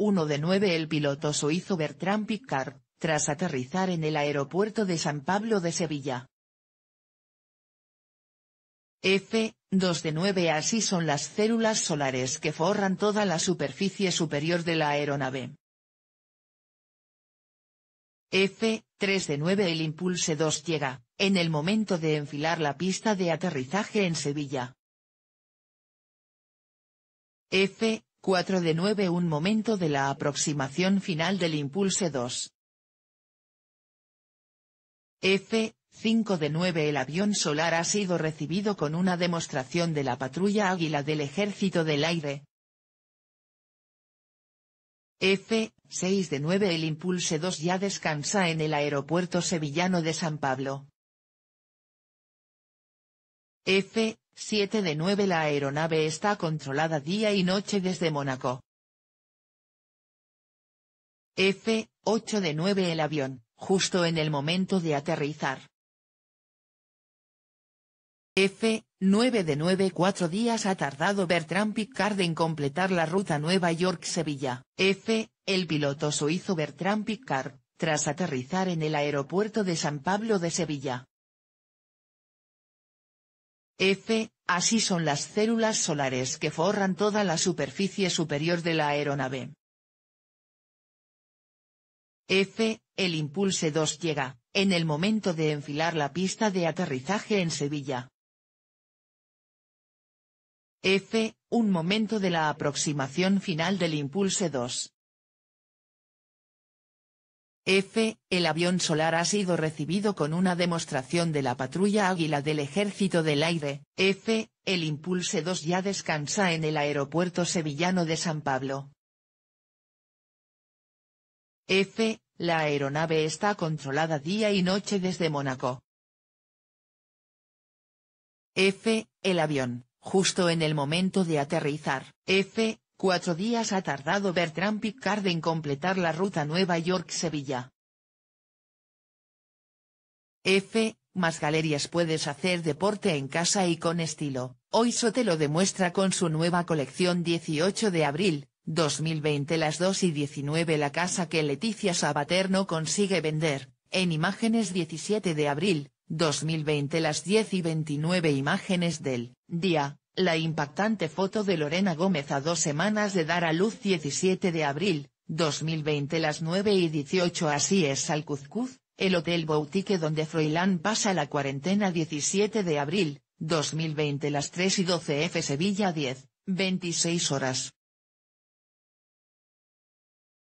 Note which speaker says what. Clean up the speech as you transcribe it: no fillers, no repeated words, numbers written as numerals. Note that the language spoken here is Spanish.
Speaker 1: 1 de 9 El piloto suizo Bertrand Piccard, tras aterrizar en el aeropuerto de San Pablo de Sevilla. F. 2 de 9 Así son las células solares que forran toda la superficie superior de la aeronave. F. 3 de 9 El Impulse 2 llega, en el momento de enfilar la pista de aterrizaje en Sevilla. F. 4 de 9 Un momento de la aproximación final del Impulse 2. F. 5 de 9 El avión solar ha sido recibido con una demostración de la patrulla Águila del Ejército del Aire. F. 6 de 9 El Impulse 2 ya descansa en el aeropuerto sevillano de San Pablo. F. 7 de 9 La aeronave está controlada día y noche desde Mónaco. F. 8 de 9 El avión, justo en el momento de aterrizar. F. 9 de 9 4 días ha tardado Bertrand Piccard en completar la ruta Nueva York-Sevilla. F. El piloto suizo Bertrand Piccard, tras aterrizar en el aeropuerto de San Pablo de Sevilla. F. Así son las células solares que forran toda la superficie superior de la aeronave. F. El Impulse 2 llega, en el momento de enfilar la pista de aterrizaje en Sevilla. F. Un momento de la aproximación final del Impulse 2. F. El avión solar ha sido recibido con una demostración de la patrulla Águila del Ejército del Aire. F. El Impulse 2 ya descansa en el aeropuerto sevillano de San Pablo. F. La aeronave está controlada día y noche desde Mónaco. F. El avión, justo en el momento de aterrizar. F. 4 días ha tardado Bertrand Piccard en completar la ruta Nueva York-Sevilla. F. Más galerías puedes hacer deporte en casa y con estilo. Oiso te lo demuestra con su nueva colección 18 de abril, 2020 las 2:19 La casa que Leticia Sabater no consigue vender, en imágenes 17 de abril, 2020 las 10:29 Imágenes del día. La impactante foto de Lorena Gómez a 2 semanas de dar a luz 17 de abril, 2020 las 9:18 Así es Alcuzcuz, el hotel boutique donde Froilán pasa la cuarentena 17 de abril, 2020 las 3:12 Sevilla 10:26